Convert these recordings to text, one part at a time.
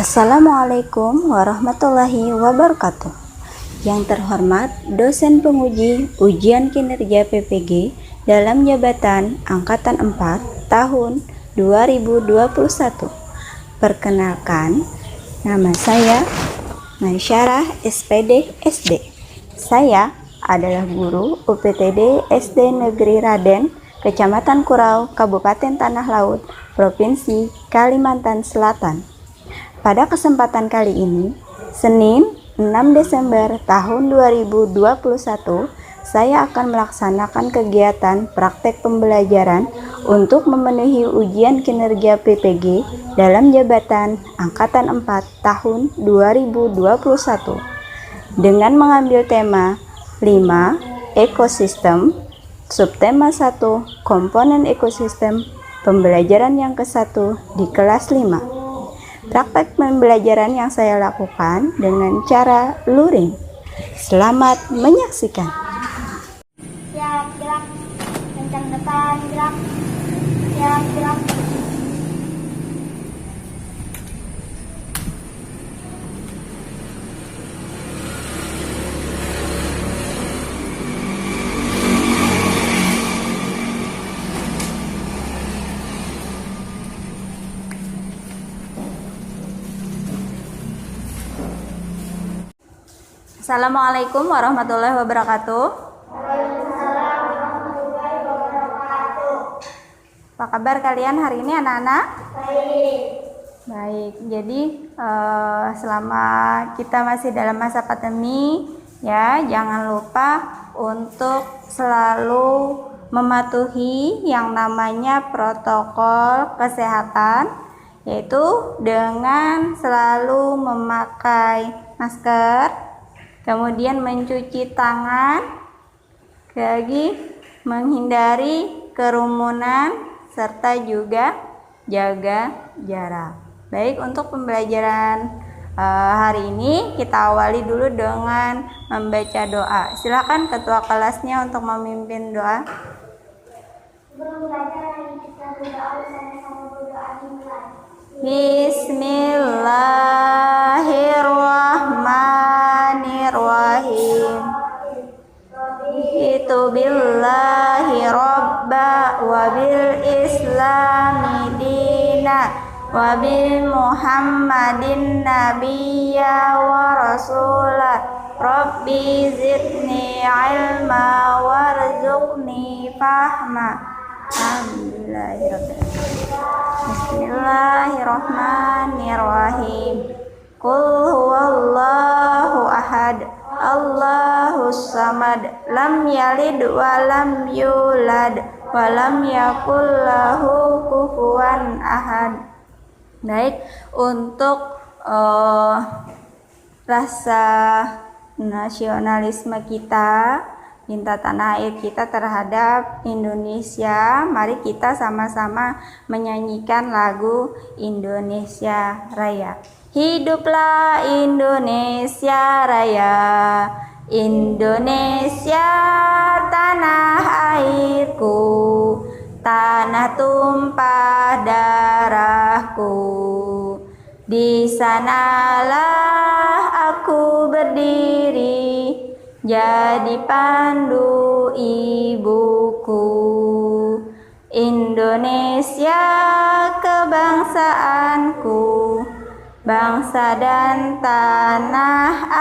Assalamualaikum warahmatullahi wabarakatuh. Yang terhormat dosen penguji ujian kinerja PPG dalam jabatan Angkatan 4 tahun 2021. Perkenalkan, nama saya Maisyarah SPD SD. Saya adalah guru UPTD SD Negeri Raden, Kecamatan Kurau, Kabupaten Tanah Laut, Provinsi Kalimantan Selatan. Pada kesempatan kali ini, Senin 6 Desember tahun 2021, saya akan melaksanakan kegiatan praktek pembelajaran untuk memenuhi ujian kinerja PPG dalam jabatan Angkatan 4 tahun 2021 dengan mengambil tema 5 ekosistem, subtema 1 komponen ekosistem, pembelajaran yang ke-1 di kelas 5. Praktek pembelajaran yang saya lakukan dengan cara luring. Selamat menyaksikan. Siap, gerak. Kencang depan, gerak. Siap, gerak. Assalamualaikum warahmatullahi wabarakatuh. Apa kabar kalian hari ini anak-anak? Baik, jadi selama kita masih dalam masa pandemi, ya jangan lupa untuk selalu mematuhi yang namanya protokol kesehatan, yaitu dengan selalu memakai masker, kemudian mencuci tangan, lagi menghindari kerumunan, serta juga jaga jarak. Baik, untuk pembelajaran hari ini kita awali dulu dengan membaca doa. Silakan ketua kelasnya untuk memimpin doa. Sebelum belajar, kita berdoa, sama-sama berdoa dimulai. Bismillahirrahmanirrahim. Itu billahi robba wa bil islami dina wa bi muhammadin nabiyya wa rasulah. Rabbi zidni ilma warzuqni fahma. Bismillahirrahmanirrahim. Qul huwallahu ahad, Allahus samad, lam yalid wa lam yulad wa lam yakul lahu kufuwan ahad. Baik, untuk rasa nasionalisme kita, cinta tanah air kita terhadap Indonesia, mari kita sama-sama menyanyikan lagu Indonesia Raya. Hiduplah Indonesia Raya, Indonesia tanah airku, tanah tumpah darahku. Di sanalah aku berdiri, jadi pandu ibuku. Indonesia kebangsaanku, bangsa dan tanah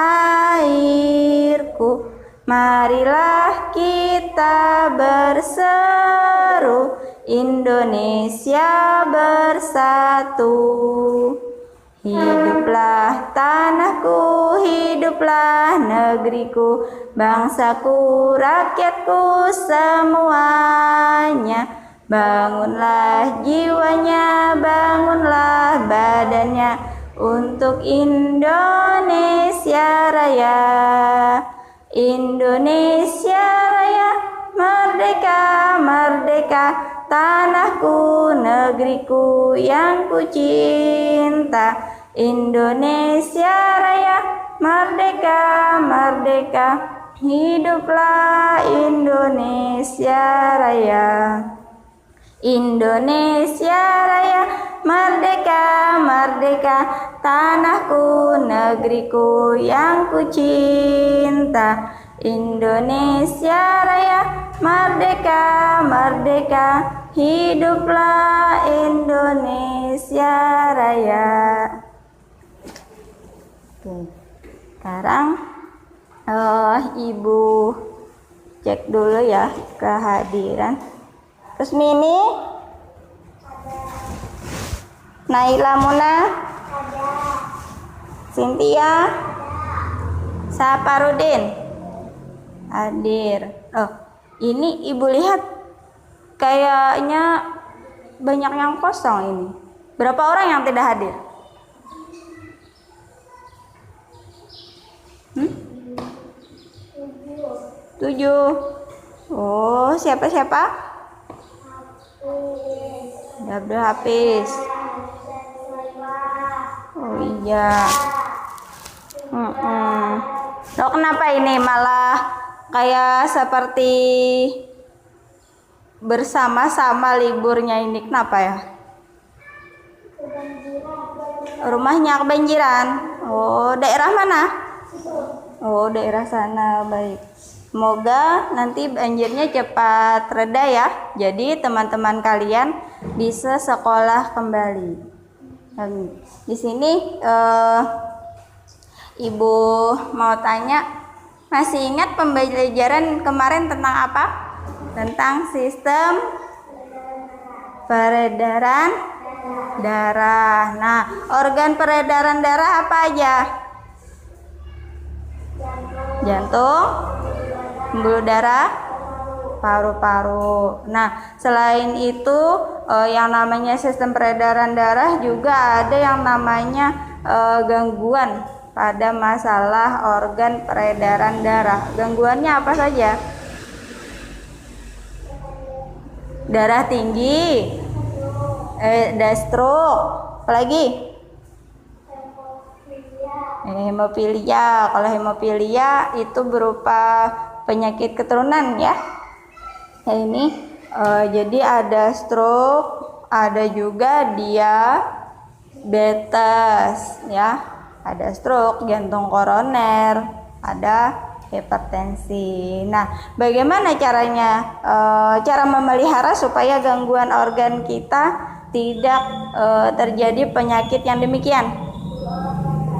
airku. Marilah kita berseru, Indonesia bersatu. Hiduplah tanahku, hiduplah negeriku, bangsaku, rakyatku semuanya. Bangunlah jiwanya, bangunlah badannya untuk Indonesia Raya. Indonesia Raya, merdeka, merdeka, tanahku, negeriku yang ku cinta. Indonesia Raya, merdeka, merdeka, hiduplah Indonesia Raya. Indonesia Raya, merdeka, merdeka, tanahku, negeriku yang ku cinta. Indonesia Raya, merdeka, merdeka, hiduplah Indonesia Raya. Oke, sekarang Ibu cek dulu ya kehadiran. Terus Mimi, Naila Muna, Cynthia, Saparudin hadir. Oh, ini Ibu lihat kayaknya banyak yang kosong ini. Berapa orang yang tidak hadir? 7. Oh, siapa-siapa? Abdul Hafiz. Oh iya. Loh, kenapa ini malah kayak seperti bersama-sama liburnya ini? Kenapa ya? Rumahnya kebanjiran. Oh, daerah mana? Oh, daerah sana. Baik. Semoga nanti banjirnya cepat reda ya. Jadi teman-teman kalian bisa sekolah kembali. Di sini Ibu mau tanya, masih ingat pembelajaran kemarin tentang apa? Tentang sistem peredaran darah. Nah, organ peredaran darah apa aja? Jantung, pembuluh darah, paru-paru. Nah, selain itu yang namanya sistem peredaran darah juga ada yang namanya gangguan pada masalah organ peredaran darah. Gangguannya apa saja? Darah tinggi, ada stroke, apalagi? Hemofilia. Kalau hemofilia itu berupa penyakit keturunan ya. Nah, ini jadi ada stroke, ada juga diabetes ya. Ada stroke, jantung koroner, ada hipertensi. Nah, bagaimana caranya? Cara memelihara supaya gangguan organ kita tidak terjadi penyakit yang demikian.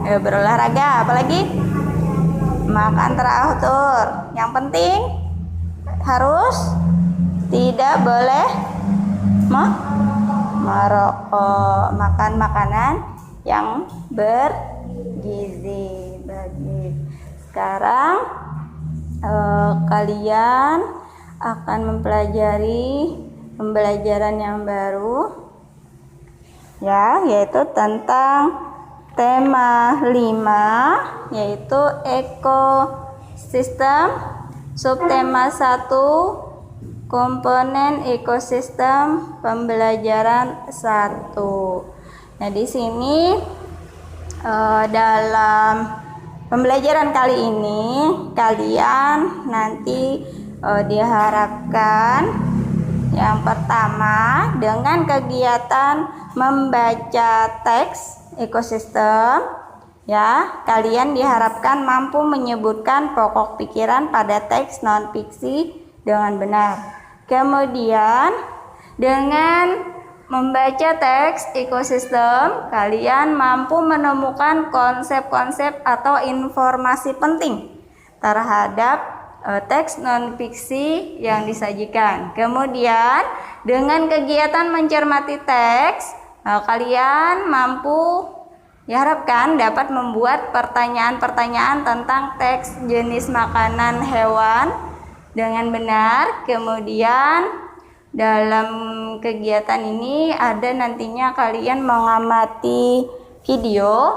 Berolahraga, apalagi? Makan teratur. Yang penting harus tidak boleh merokok. Makan makanan yang bergizi. Baik. Sekarang kalian akan mempelajari pembelajaran yang baru ya, yaitu tentang tema 5, yaitu ekosistem. Subtema 1, komponen ekosistem, pembelajaran 1. Nah, di sini dalam pembelajaran kali ini kalian nanti diharapkan yang pertama dengan kegiatan membaca teks ekosistem ya, kalian diharapkan mampu menyebutkan pokok pikiran pada teks non-fiksi dengan benar. Kemudian dengan membaca teks ekosistem, kalian mampu menemukan konsep-konsep atau informasi penting terhadap teks non-fiksi yang disajikan. Kemudian dengan kegiatan mencermati teks, kalian mampu diharapkan dapat membuat pertanyaan-pertanyaan tentang teks jenis makanan hewan dengan benar. Kemudian dalam kegiatan ini ada nantinya kalian mengamati video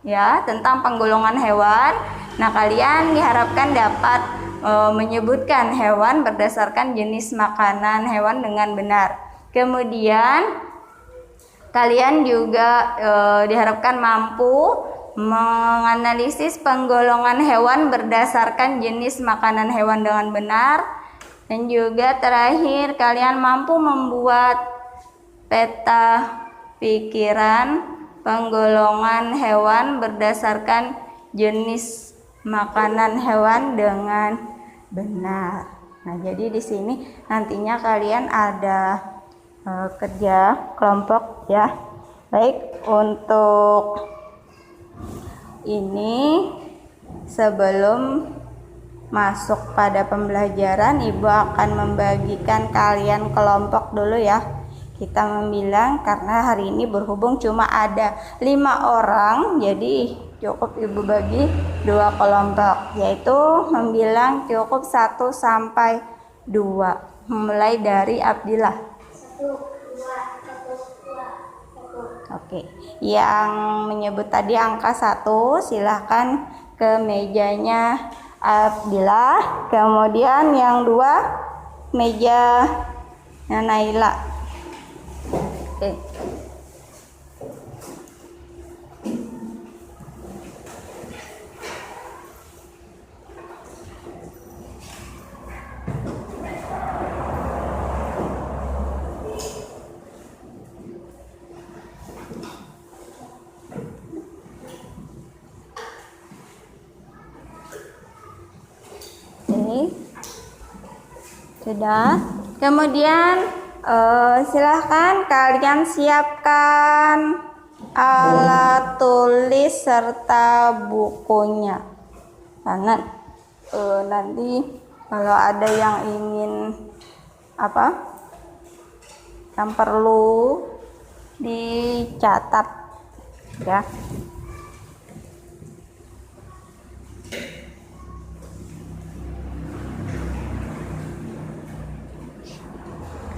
ya tentang penggolongan hewan. Nah, kalian diharapkan dapat menyebutkan hewan berdasarkan jenis makanan hewan dengan benar. Kemudian kalian juga diharapkan mampu menganalisis penggolongan hewan berdasarkan jenis makanan hewan dengan benar. Dan juga terakhir kalian mampu membuat peta pikiran penggolongan hewan berdasarkan jenis makanan hewan dengan benar. Nah, jadi di sini nantinya kalian ada kerja kelompok ya. Baik, untuk ini sebelum masuk pada pembelajaran, Ibu akan membagikan kalian kelompok dulu ya. Kita membilang karena hari ini berhubung cuma ada 5 orang, jadi cukup Ibu bagi 2 kelompok, yaitu membilang cukup 1 sampai 2. Mulai dari Abdillah. 1, 2, 1, 2, 1. Oke, yang menyebut tadi angka 1 silahkan ke mejanya Abdillah. Kemudian yang 2 meja Naila. Oke. Sudah. Kemudian silahkan kalian siapkan alat tulis serta bukunya. Karena nanti kalau ada yang ingin yang perlu dicatat ya.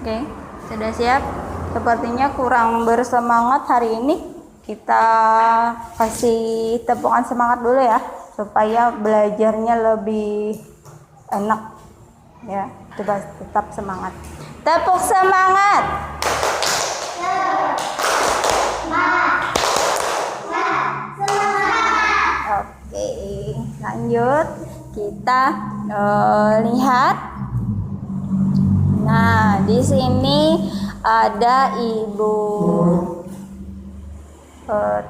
Oke, sudah siap? Sepertinya kurang bersemangat hari ini. Kita kasih tepukan semangat dulu ya, supaya belajarnya lebih enak. Ya, coba tetap semangat. Tepuk semangat. Oke, lanjut. Kita lihat. Nah, di sini ada Ibu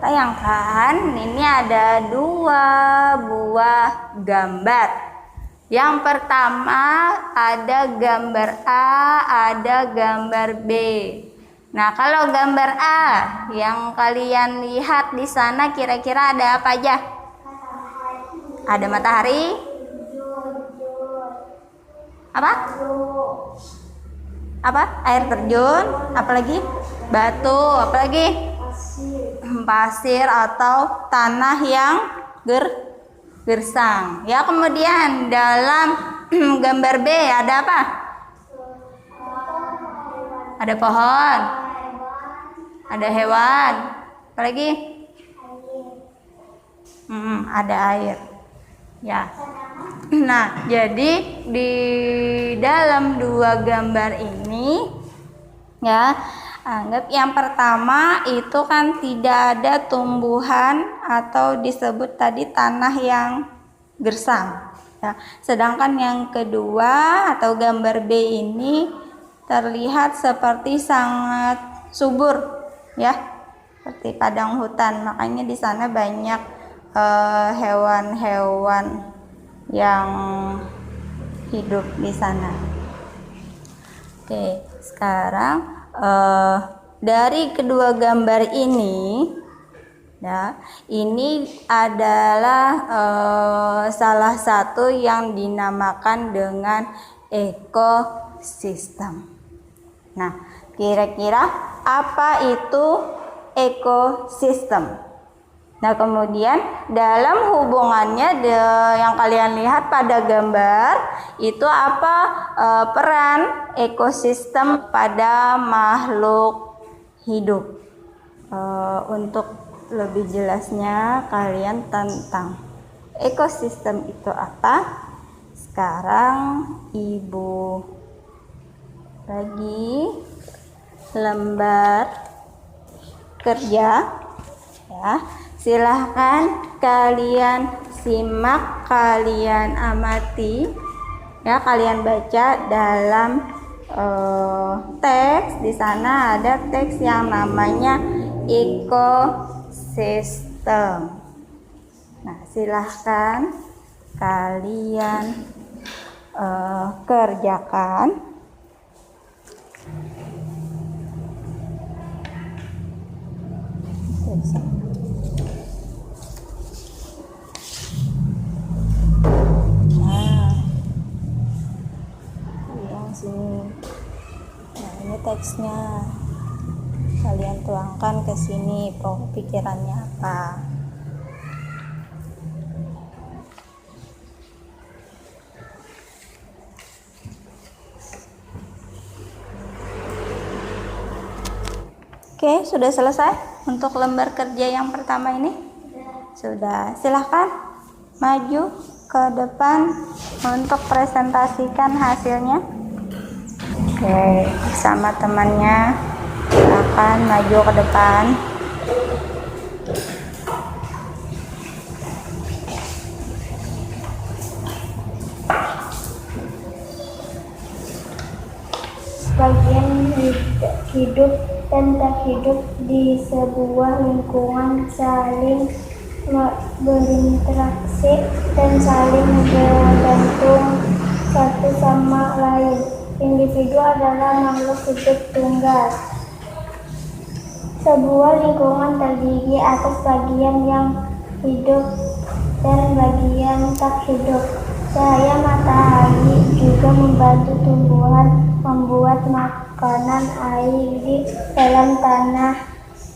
tayangkan. Ini ada 2 buah gambar. Yang pertama ada gambar A, ada gambar B. Nah, kalau gambar A yang kalian lihat di sana kira-kira ada apa aja? Ada matahari. Apa? Air terjun, apalagi? Batu, apalagi? Pasir atau tanah yang gersang. Ya, kemudian dalam gambar B ada apa? Ada pohon. Ada hewan. Apalagi? Ada air. Ya. Nah, jadi di dalam 2 gambar ini ya, anggap yang pertama itu kan tidak ada tumbuhan atau disebut tadi tanah yang gersang ya. Sedangkan yang kedua atau gambar B ini terlihat seperti sangat subur ya, seperti padang hutan. Makanya di sana banyak hewan-hewan yang hidup di sana. Oke, sekarang dari kedua gambar ini ya, ini adalah salah satu yang dinamakan dengan ekosistem. Nah, kira-kira apa itu ekosistem? Nah, kemudian dalam hubungannya yang kalian lihat pada gambar itu apa peran ekosistem pada makhluk hidup. Untuk lebih jelasnya kalian tentang ekosistem itu apa, sekarang Ibu bagi lembar kerja ya. Silahkan kalian simak, kalian amati ya, kalian baca dalam teks. Di sana ada teks yang namanya ekosistem. Nah, silahkan kalian kerjakan. Nah, yang sini. Nah, ini teksnya. Kalian tuangkan ke sini, pokok pikirannya apa. Oke, sudah selesai untuk lembar kerja yang pertama ini? Sudah. Silahkan maju ke depan untuk presentasikan hasilnya. Oke, sama temannya. Silahkan maju ke depan. Bagian hidup dan tak hidup di sebuah lingkungan saling berinteraksi dan saling bergantung satu sama lain. Individu adalah makhluk hidup tunggal. Sebuah lingkungan terdiri atas bagian yang hidup dan bagian tak hidup. Cahaya matahari juga membantu tumbuhan membuat makanan. Air di dalam tanah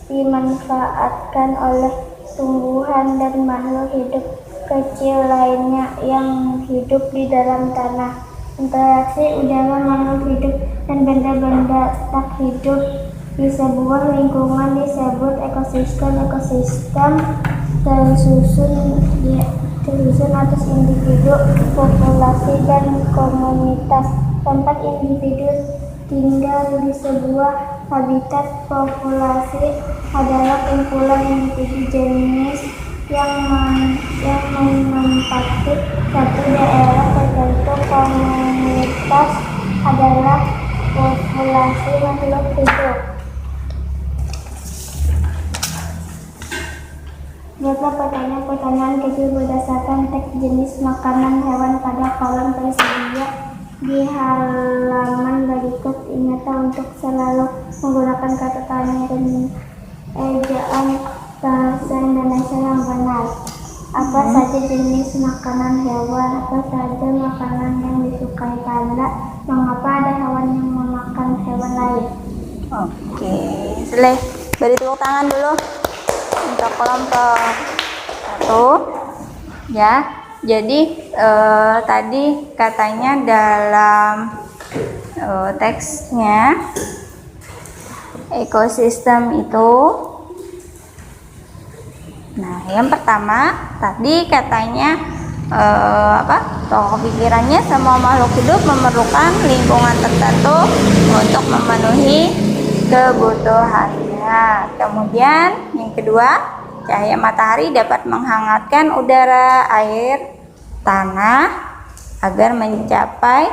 dimanfaatkan oleh tumbuhan dan makhluk hidup kecil lainnya yang hidup di dalam tanah. Interaksi udara makhluk hidup dan benda-benda tak hidup di sebuah lingkungan disebut ekosistem. Ekosistem tersusun atas individu, populasi, dan komunitas. Tempat individu tinggal di sebuah habitat. Populasi adalah kumpulan individu jenis yang menempati satu daerah tertentu. Komunitas adalah populasi makhluk hidup. Jawablah pertanyaan-pertanyaan kecil berdasarkan teks jenis makanan hewan pada kolom tersedia di halaman berikut. Ingatlah untuk selalu menggunakan kata tanya dan ejaan bahasa Indonesia yang benar. Apa saja jenis makanan hewan? Apa saja makanan yang disukai panda? Mengapa ada hewan yang memakan hewan lain? Oke, Sleh, beri tepuk tangan dulu untuk kelompok 1 ya. Jadi tadi katanya dalam teksnya ekosistem itu, nah yang pertama tadi katanya pokok pikirannya semua makhluk hidup memerlukan lingkungan tertentu untuk memenuhi kebutuhannya. Kemudian yang kedua, cahaya matahari dapat menghangatkan udara, air, tanah agar mencapai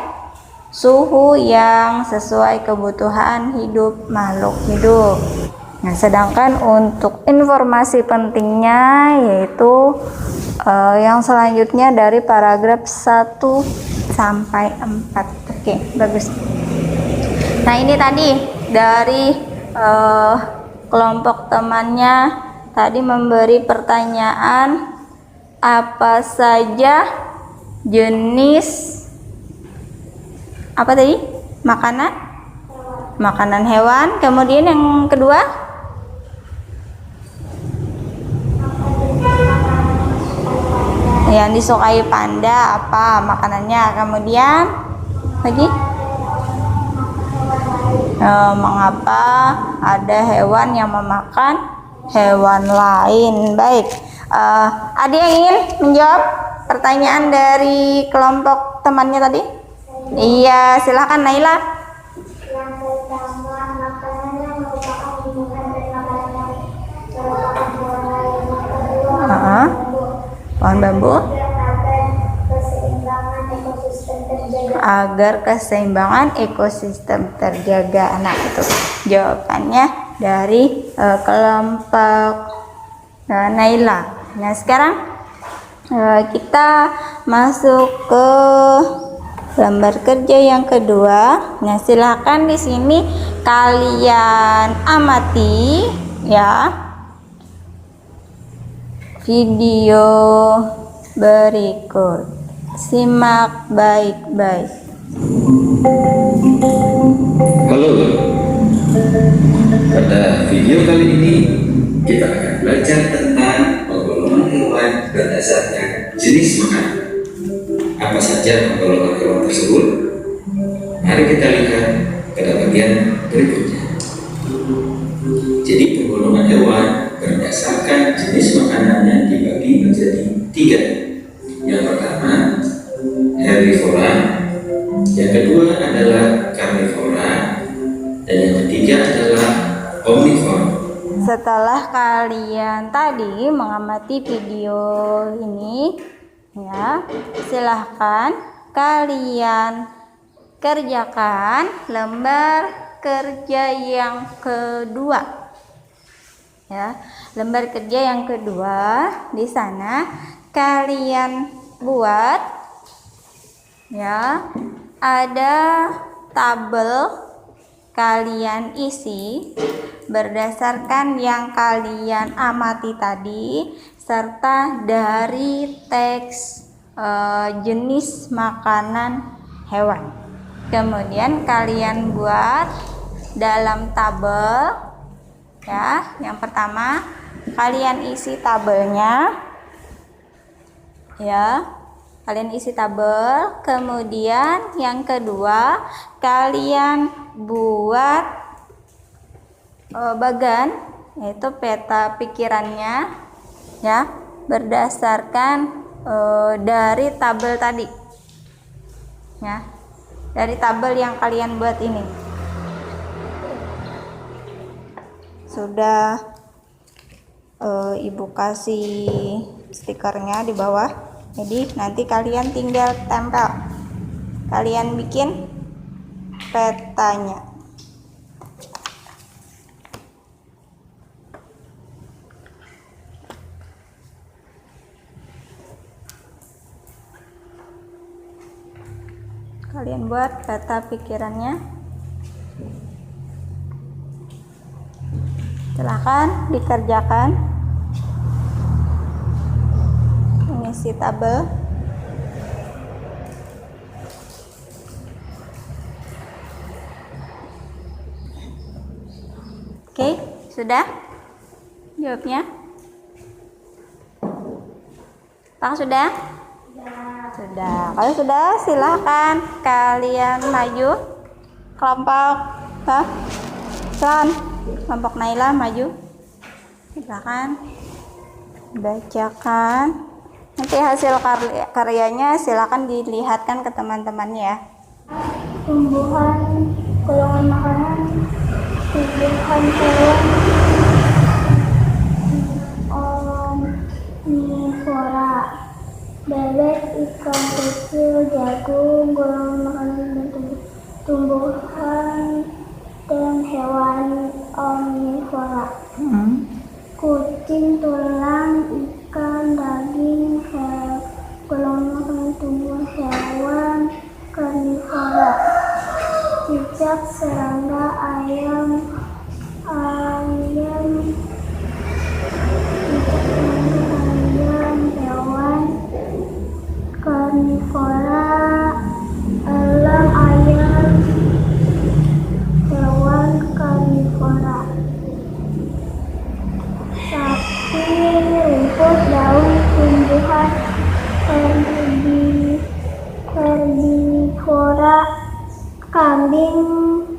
suhu yang sesuai kebutuhan hidup makhluk hidup. Nah, sedangkan untuk informasi pentingnya yaitu yang selanjutnya dari paragraf 1 sampai 4. Oke, bagus. Nah, ini tadi dari kelompok temannya tadi memberi pertanyaan apa saja jenis apa tadi? Makanan hewan. Kemudian yang kedua, yang disukai panda apa makanannya. Kemudian lagi mengapa ada hewan yang memakan hewan lain. Baik, ada yang ingin menjawab pertanyaan dari kelompok temannya tadi? Iya, silakan Naila. Yang pertama, makanan yang merupakan tumbuhan dan makanan yang merupakan hewan lain. Yang kedua, Pohon bambu. Agar keseimbangan ekosistem terjaga. Agar keseimbangan ekosistem terjaga. Nah, itu jawabannya dari kelompok Naila. Nah, sekarang kita masuk ke lembar kerja yang kedua. Nah, silakan di sini kalian amati ya video berikut. Simak baik-baik. Halo, pada video kali ini kita akan belajar tentang penggolongan hewan berdasarkan jenis makanan. Apa saja penggolongan hewan tersebut? Mari kita lihat pada bagian berikutnya. Jadi penggolongan hewan berdasarkan jenis makanannya dibagi menjadi 3. Yang pertama, herbivora. Yang kedua adalah karnivora. Dan yang ketiga adalah omnivora. Setelah kalian tadi mengamati video ini, ya, silahkan kalian kerjakan lembar kerja yang kedua. Ya, lembar kerja yang kedua di sana kalian buat ya, ada tabel kalian isi berdasarkan yang kalian amati tadi serta dari teks jenis makanan hewan. Kemudian kalian buat dalam tabel ya. Yang pertama kalian isi tabelnya ya, kalian isi tabel. Kemudian yang kedua kalian buat bagan, yaitu peta pikirannya ya, berdasarkan dari tabel tadi ya, dari tabel yang kalian buat ini. Sudah ibu kasih stikernya di bawah, jadi nanti kalian tinggal tempel, kalian bikin petanya. Kalian buat peta pikirannya. Silahkan dikerjakan mengisi tabel. Oke, sudah jawabnya? Apakah sudah? Sudah. Kalau sudah, silahkan kalian maju. Kelompok kelompok Naila maju. Silahkan bacakan. Nanti hasil karyanya silahkan dilihatkan ke teman-temannya ya. Tumbuhan, golongan makanan, tumbuhan hewan, omnivora, bebek, ikan kecil, jagung, golongan makanan dan tumbuhan dan hewan omnivora. Kucing, tulang, ikan, daging, golongan makanan tumbuhan hewan karnivora. Cicak, serangga, ayam, hewan karnivora, elang, ayam, hewan karnivora. Sapi, rumput, daun, tumbuhan herbivora. Kambing,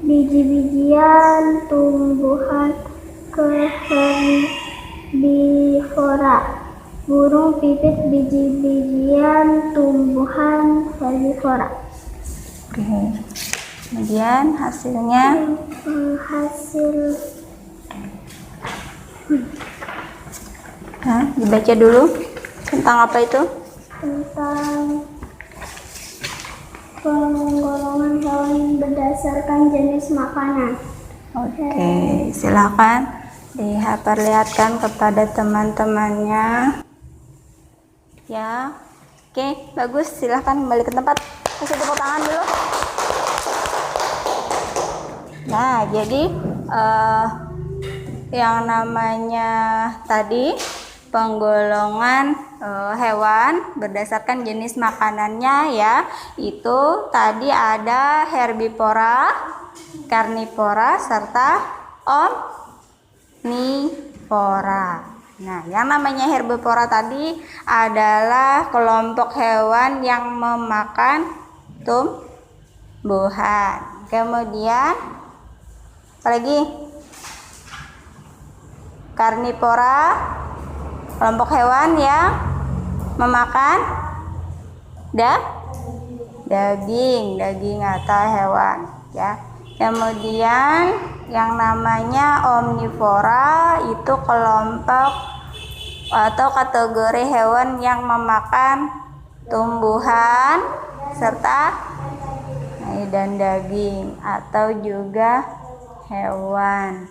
biji-bijian, tumbuhan herbivora. Burung pipit, biji-bijian, tumbuhan herbivora. Oke. Kemudian hasilnya dibaca dulu tentang apa itu? Tentang penggolongan hewan berdasarkan jenis makanan. Oke, silakan diperlihatkan kepada teman-temannya. Ya, oke, bagus. Silahkan kembali ke tempat. Kasih tepuk tangan dulu. Nah, jadi yang namanya tadi penggolongan hewan berdasarkan jenis makanannya ya, itu tadi ada herbivora, karnivora, serta omnivora. Nah, yang namanya herbivora tadi adalah kelompok hewan yang memakan tumbuhan. Kemudian apalagi? Karnivora, kelompok hewan yang memakan daging atau hewan ya. Kemudian yang namanya omnivora itu kelompok atau kategori hewan yang memakan tumbuhan serta dan daging atau juga hewan.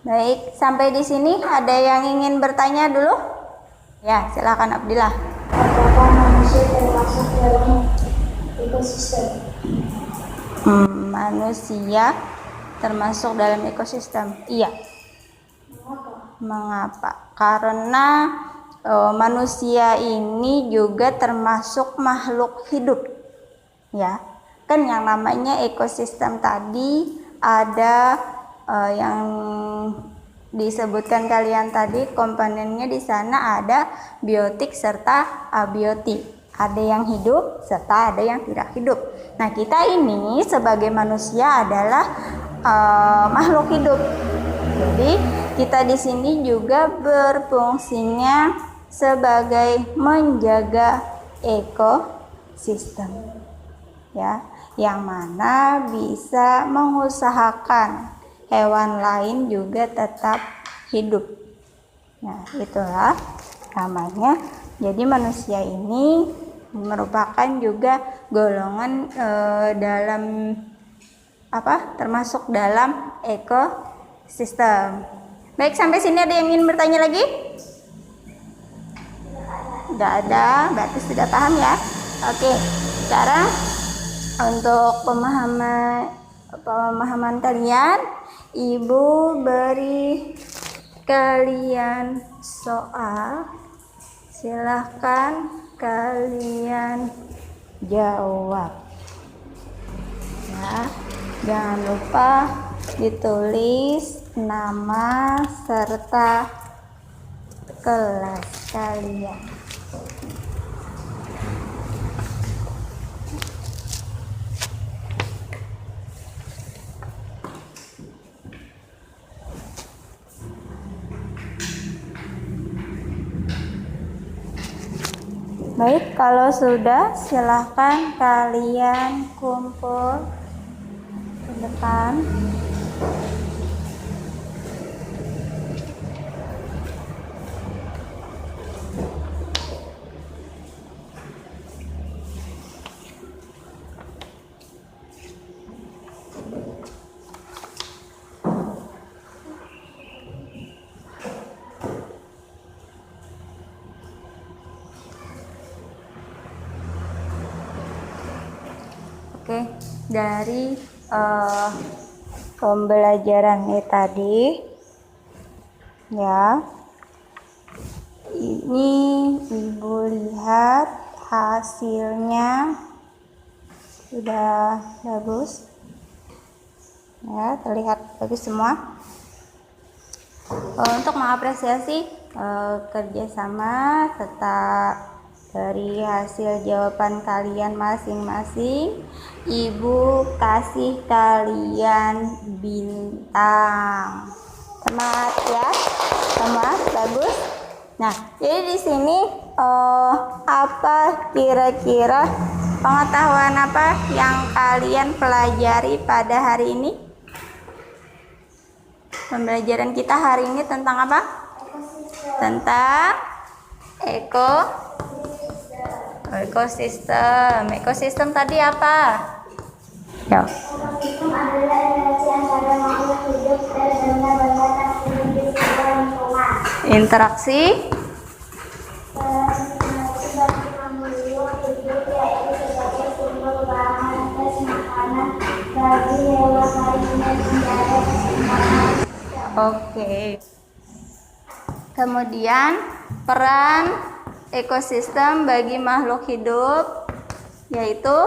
Baik, sampai di sini ada yang ingin bertanya dulu? Ya, silakan Abdillah. Apakah manusia termasuk dalam ekosistem? Manusia termasuk dalam ekosistem. Iya. Mengapa? Karena manusia ini juga termasuk makhluk hidup. Ya. Kan yang namanya ekosistem tadi ada yang disebutkan kalian tadi, komponennya di sana ada biotik serta abiotik. Ada yang hidup serta ada yang tidak hidup. Nah, kita ini sebagai manusia adalah makhluk hidup. Jadi, kita di sini juga berfungsinya sebagai menjaga ekosistem. Ya, yang mana bisa mengusahakan hewan lain juga tetap hidup. Nah, itulah namanya. Jadi manusia ini merupakan juga golongan dalam termasuk dalam ekosistem. Baik, sampai sini ada yang ingin bertanya lagi? Tidak ada, berarti sudah paham ya. Oke, sekarang untuk pemahaman kalian, Ibu beri kalian soal, silahkan kalian jawab ya. Jangan lupa ditulis nama serta kelas kalian. Baik, kalau sudah silahkan kalian kumpul ke depan. Oke, dari pembelajarannya tadi ya, ini Ibu lihat hasilnya sudah bagus ya, terlihat bagus semua. Untuk mengapresiasi kerjasama serta dari hasil jawaban kalian masing-masing, Ibu kasih kalian bintang. Semangat ya, semangat, bagus. Nah, jadi di sini apa kira-kira pengetahuan apa yang kalian pelajari pada hari ini? Pembelajaran kita hari ini tentang apa? Tentang ekosistem. Ekosistem tadi apa? Ya. Ekosistem adalah relasi antara makhluk hidup dan benda-benda Interaksi sebagai amonium hidup yaitu sebagai sumber bahan gas makanan bagi hewan lainnya di darat dan Oke. Kemudian peran ekosistem bagi makhluk hidup yaitu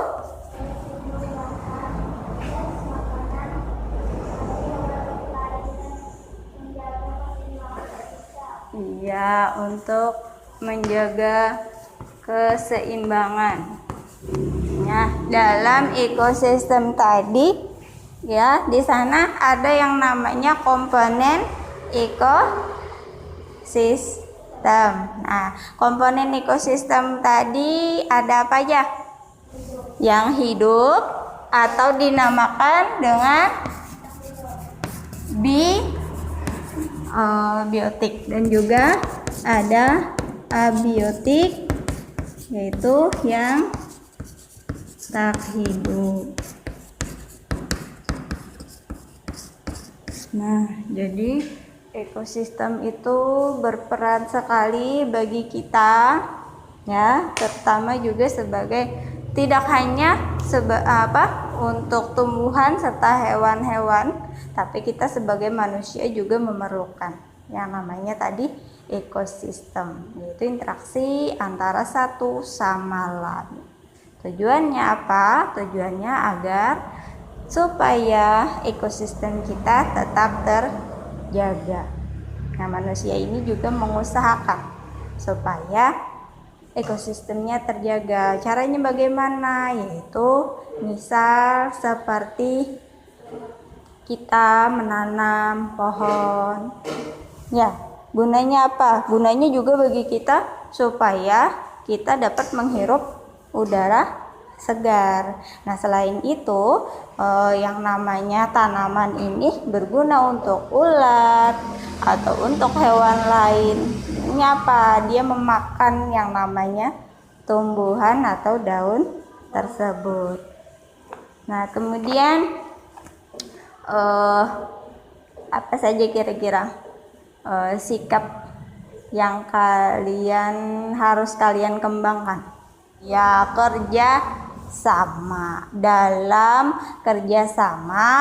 iya, untuk menjaga keseimbangan. Nah, dalam ekosistem tadi ya, di sana ada yang namanya komponen ekosistem. Nah, komponen ekosistem tadi ada apa aja? Yang hidup atau dinamakan dengan biotik, dan juga ada abiotik, yaitu yang tak hidup. Nah, jadi ekosistem itu berperan sekali bagi kita ya, terutama juga sebagai tidak hanya untuk tumbuhan serta hewan-hewan, tapi kita sebagai manusia juga memerlukan yang namanya tadi ekosistem, yaitu interaksi antara satu sama lain. Tujuannya apa? Tujuannya agar supaya ekosistem kita tetap terjaga. Nah, manusia ini juga mengusahakan supaya ekosistemnya terjaga. Caranya bagaimana? Yaitu misal seperti kita menanam pohon. Ya, gunanya apa? Gunanya juga bagi kita supaya kita dapat menghirup udara segar. Nah, selain itu yang namanya tanaman ini berguna untuk ulat atau untuk hewan lain. Ini apa? Dia memakan yang namanya tumbuhan atau daun tersebut. Nah, kemudian apa saja kira-kira sikap yang harus kalian kembangkan? Ya, kerja sama. Dalam kerjasama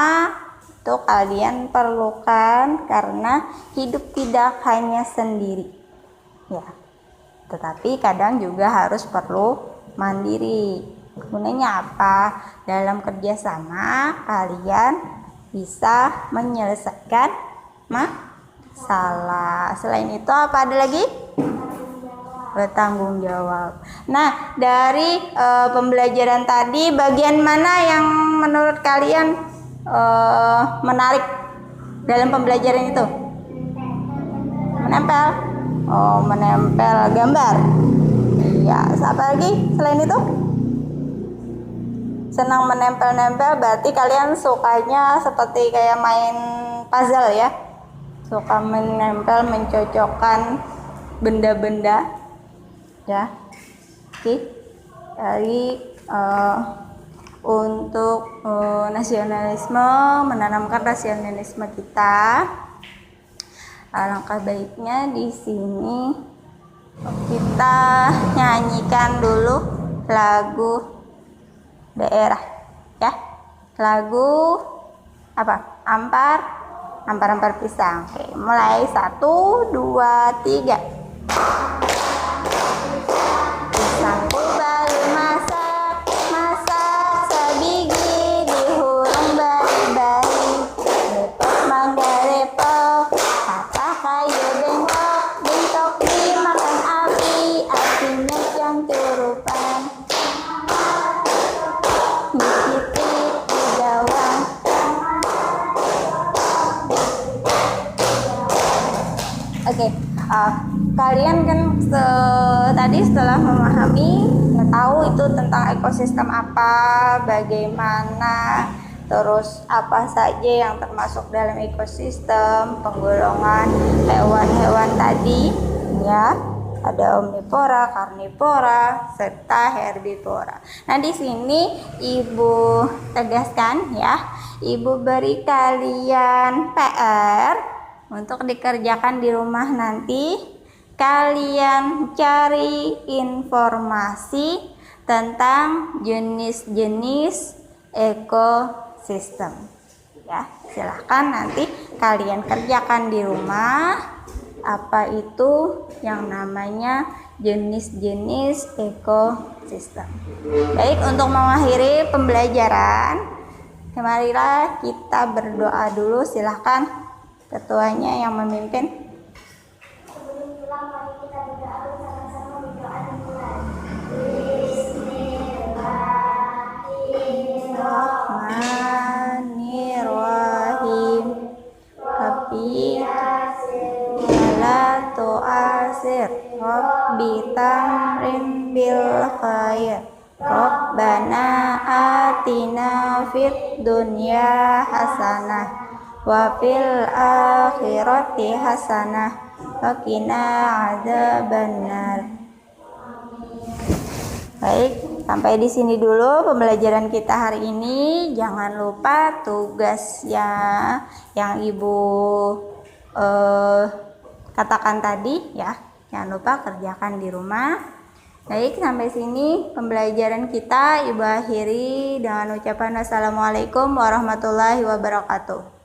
itu kalian perlukan, karena hidup tidak hanya sendiri ya, tetapi kadang juga harus perlu mandiri. Gunanya apa? Dalam kerjasama kalian bisa menyelesaikan masalah. Selain itu apa ada lagi? Bertanggung jawab. Nah, dari pembelajaran tadi, bagian mana yang menurut kalian menarik dalam pembelajaran itu? Menempel. Oh, menempel gambar. Iya, apa lagi selain itu? Senang menempel-nempel, berarti kalian sukanya seperti kayak main puzzle ya. Suka menempel, mencocokkan benda-benda ya. Oke. Jadi untuk nasionalisme, menanamkan nasionalisme kita, alangkah baiknya di sini kita nyanyikan dulu lagu daerah ya. Lagu apa? Ampar pisang. Oke, mulai 1, 2, 3. Pisangku baru masak sebiji dihurung bari-bari. Repot mangga repot, patah kayu bengkok dimakan api yang turupan. Dikit di gawang. Oke, kalian kan tadi setelah memahami, tahu itu tentang ekosistem apa, bagaimana, terus apa saja yang termasuk dalam ekosistem, penggolongan hewan-hewan tadi, ya, ada omnivora, karnivora, serta herbivora. Nah, di sini Ibu tegaskan ya, Ibu beri kalian PR untuk dikerjakan di rumah nanti kalian cari informasi tentang jenis-jenis ekosistem. Ya, silahkan nanti kalian kerjakan di rumah apa itu yang namanya jenis-jenis ekosistem. Baik, untuk mengakhiri pembelajaran, marilah kita berdoa dulu. Silahkan ketuanya yang memimpin. Sebelum pulang, mari kita berdoa bersama-sama, berdoa dimulai. Bismillahirrahmanirrahim. Rabbi wala tu'asir, Rabbi tamrim bil khair, Rabbana atina fid dunya hasanah wa fil akhirati hasanah wa qina adzabannar. Baik, sampai di sini dulu pembelajaran kita hari ini. Jangan lupa tugasnya yang Ibu katakan tadi ya. Jangan lupa kerjakan di rumah. Baik, sampai sini pembelajaran kita. Ibu akhiri dengan ucapan wassalamualaikum warahmatullahi wabarakatuh.